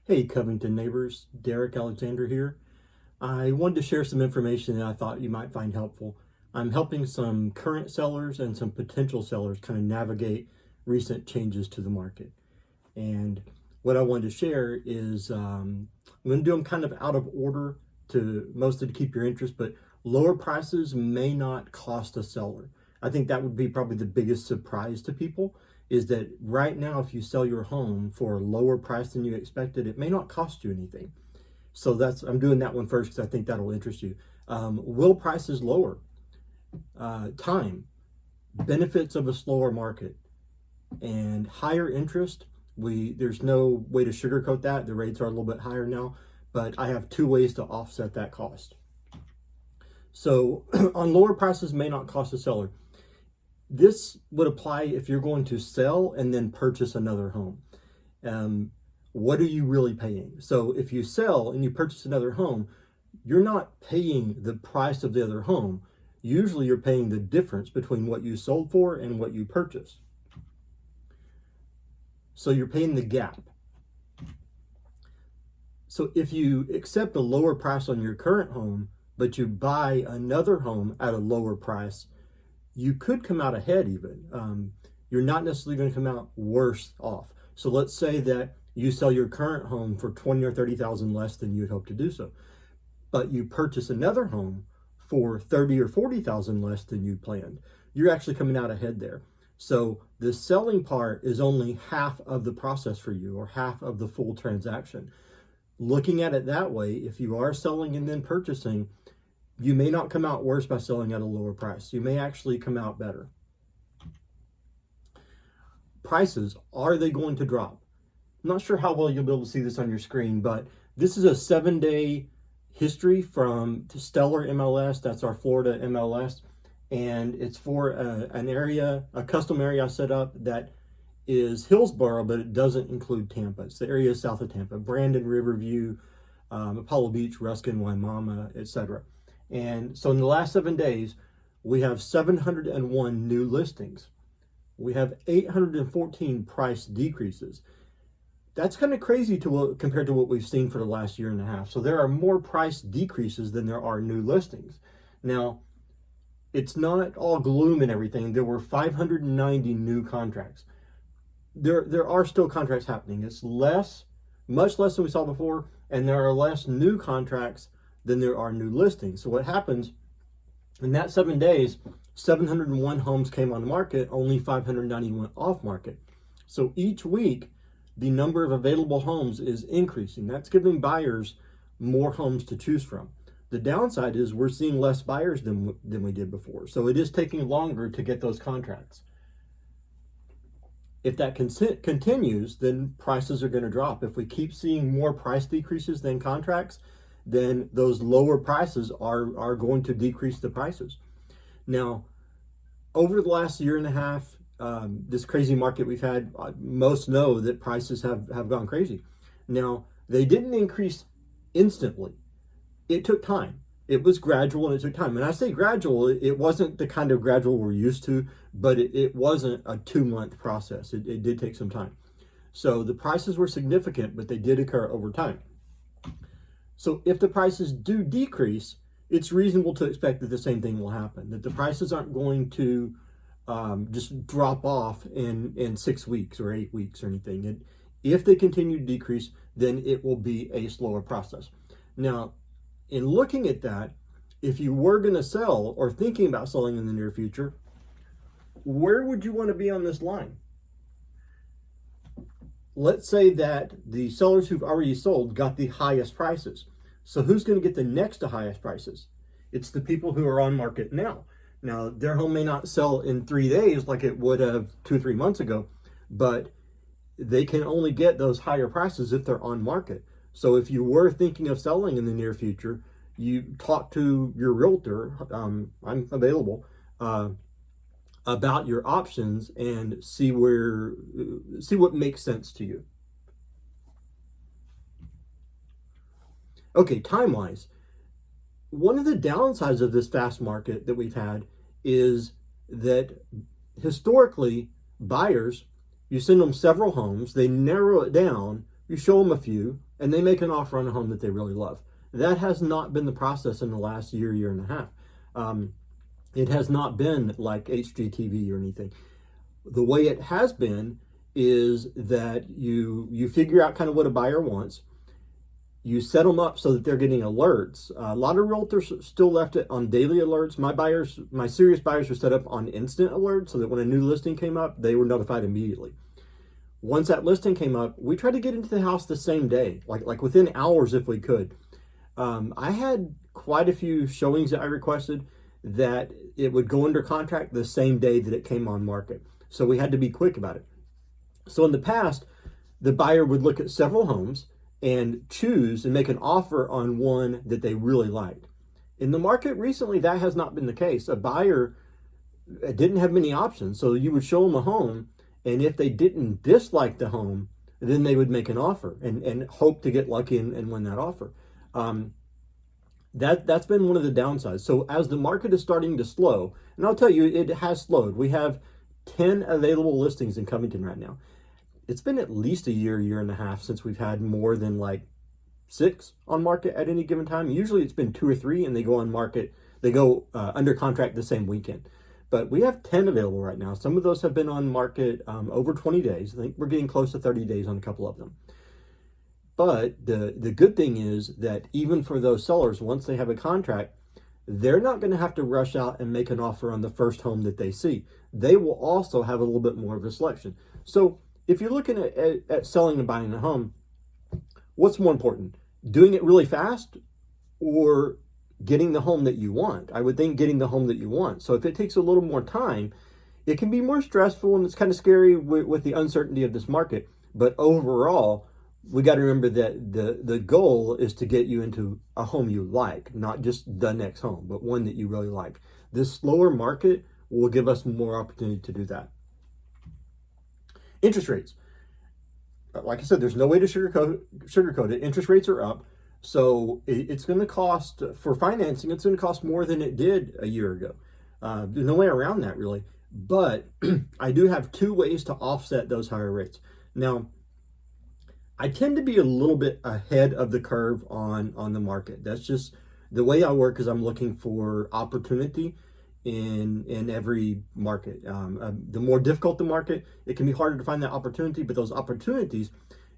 Hey Covington neighbors, Derek Alexander here. I wanted to share some information that I thought you might find helpful. I'm helping some current sellers and some potential sellers kind of navigate recent changes to the market. And what I wanted to share is I'm going to do them kind of out of order to mostly to keep your interest, but lower prices may not cost a seller. I think that would be probably the biggest surprise to people is that right now, if you sell your home for a lower price than you expected, it may not cost you anything. So I'm doing that one first because I think that'll interest you. Will prices lower? Time, benefits of a slower market, and higher interest. There's no way to sugarcoat that. The rates are a little bit higher now, but I have two ways to offset that cost. So on lower prices may not cost a seller. This would apply if you're going to sell and then purchase another home. What are you really paying? So if you sell and you purchase another home, you're not paying the price of the other home. Usually you're paying the difference between what you sold for and what you purchased. So you're paying the gap. So if you accept a lower price on your current home, but you buy another home at a lower price, you could come out ahead even. You're not necessarily going to come out worse off. So let's say that you sell your current home for 20 or 30,000 less than you'd hope to do so, but you purchase another home for 30 or 40,000 less than you planned. You're actually coming out ahead there. So the selling part is only half of the process for you, or half of the full transaction. Looking at it that way, if you are selling and then purchasing, you may not come out worse by selling at a lower price. You may actually come out better. Prices, are they going to drop? I'm not sure how well you'll be able to see this on your screen, but this is a 7-day history from Stellar MLS. That's our Florida MLS. And it's for an area, a custom area I set up that is Hillsborough, but it doesn't include Tampa. It's the area south of Tampa, Brandon, Riverview, Apollo Beach, Ruskin, Waimama, etc. And so in the last 7 days, we have 701 new listings. We have 814 price decreases. That's kind of crazy compared to what we've seen for the last year and a half. So there are more price decreases than there are new listings. Now, it's not all gloom and everything. There were 590 new contracts. There are still contracts happening. It's less, much less than we saw before, and there are less new contracts than there are new listings. So what happens in that 7 days, 701 homes came on the market, only 590 went off market. So each week, the number of available homes is increasing. That's giving buyers more homes to choose from. The downside is we're seeing less buyers than we did before. So it is taking longer to get those contracts. If that continues, then prices are going to drop. If we keep seeing more price decreases than contracts, then those lower prices are going to decrease the prices. Now, over the last year and a half, this crazy market we've had, most know that prices have gone crazy. Now, they didn't increase instantly. It took time. It was gradual and it took time. And I say gradual, it wasn't the kind of gradual we're used to, but it wasn't a 2-month process. It did take some time. So the prices were significant, but they did occur over time. So if the prices do decrease, it's reasonable to expect that the same thing will happen, that the prices aren't going to just drop off in 6 weeks or 8 weeks or anything. If they continue to decrease, then it will be a slower process. Now, in looking at that, if you were going to sell or thinking about selling in the near future, where would you want to be on this line? Let's say that the sellers who've already sold got the highest prices. So who's going to get the next to highest prices? It's the people who are on market now. Now, their home may not sell in 3 days like it would have 2 or 3 months ago, but they can only get those higher prices if they're on market. So if you were thinking of selling in the near future, you talk to your realtor, I'm available, about your options and see what makes sense to you. Okay, time-wise, one of the downsides of this fast market that we've had is that historically buyers, you send them several homes, they narrow it down, you show them a few, and they make an offer on a home that they really love. That has not been the process in the last year, year and a half. It has not been like HGTV or anything. The way it has been is that you figure out kind of what a buyer wants. You set them up so that they're getting alerts. A lot of realtors still left it on daily alerts. My serious buyers were set up on instant alerts so that when a new listing came up, they were notified immediately. Once that listing came up, we tried to get into the house the same day, like within hours if we could. I had quite a few showings that I requested that it would go under contract the same day that it came on market. So we had to be quick about it. So in the past, the buyer would look at several homes and choose and make an offer on one that they really liked. In the market recently, that has not been the case. A buyer didn't have many options. So you would show them a home, and if they didn't dislike the home, then they would make an offer and hope to get lucky and win that offer. That's been one of the downsides. So as the market is starting to slow, and I'll tell you, it has slowed. We have 10 available listings in Covington right now. It's been at least a year, year and a half since we've had more than like 6 on market at any given time. Usually it's been 2 or 3, and they go on market, they go under contract the same weekend. But we have 10 available right now. Some of those have been on market over 20 days. I think we're getting close to 30 days on a couple of them. But the good thing is that even for those sellers, once they have a contract, they're not going to have to rush out and make an offer on the first home that they see. They will also have a little bit more of a selection. So if you're looking at selling and buying a home, what's more important? Doing it really fast or getting the home that you want? I would think getting the home that you want. So if it takes a little more time, it can be more stressful, and it's kind of scary with the uncertainty of this market. But overall, we got to remember that the goal is to get you into a home you like, not just the next home, but one that you really like. This slower market will give us more opportunity to do that. Interest rates. Like I said, there's no way to sugarcoat it. Interest rates are up. So it's going to cost, for financing, it's going to cost more than it did a year ago. There's no way around that, really. But I do have 2 ways to offset those higher rates. Now, I tend to be a little bit ahead of the curve on the market. That's just the way I work, is I'm looking for opportunity in every market. The more difficult the market, it can be harder to find that opportunity, but those opportunities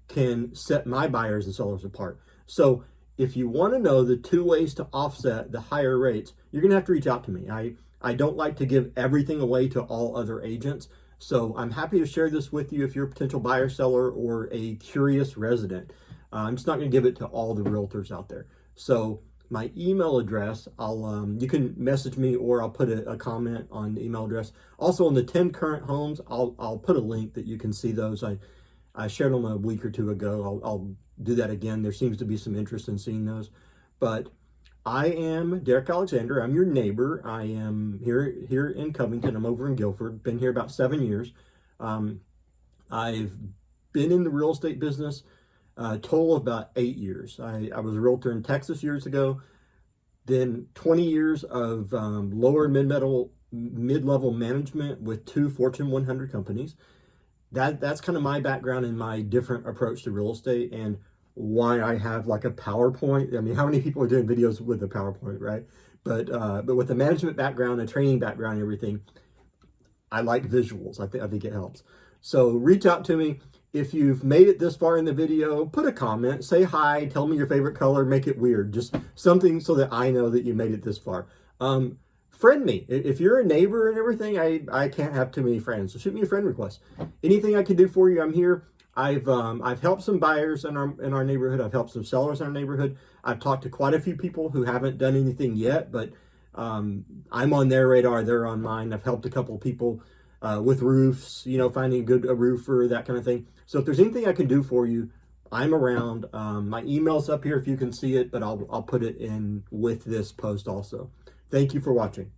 can set my buyers and sellers apart. So if you want to know the 2 ways to offset the higher rates, you're going to have to reach out to me. I don't like to give everything away to all other agents. So I'm happy to share this with you if you're a potential buyer, seller, or a curious resident. I'm just not going to give it to all the realtors out there. So my email address, you can message me, or I'll put a comment on the email address. Also, on the 10 current homes, I'll put a link that you can see those. I shared them a week or 2 ago. I'll do that again. There seems to be some interest in seeing those. But I am Derek Alexander. I'm your neighbor. I am here in Covington. I'm over in Guilford. Been here about 7 years. I've been in the real estate business a total of about 8 years. I was a realtor in Texas years ago. Then 20 years of lower mid-level management with 2 Fortune 100 companies. That's kind of my background and my different approach to real estate, and why I have like a PowerPoint. I mean, how many people are doing videos with a PowerPoint, right? But with a management background, a training background, and everything, I like visuals. I think it helps. So reach out to me. If you've made it this far in the video, put a comment, say hi, tell me your favorite color, make it weird. Just something so that I know that you made it this far. Friend me. If you're a neighbor and everything, I can't have too many friends. So shoot me a friend request. Anything I can do for you, I'm here. I've helped some buyers in our neighborhood. I've helped some sellers in our neighborhood. I've talked to quite a few people who haven't done anything yet, but I'm on their radar. They're on mine. I've helped a couple of people with roofs, finding a roofer, that kind of thing. So if there's anything I can do for you, I'm around. My email's up here if you can see it, but I'll put it in with this post also. Thank you for watching.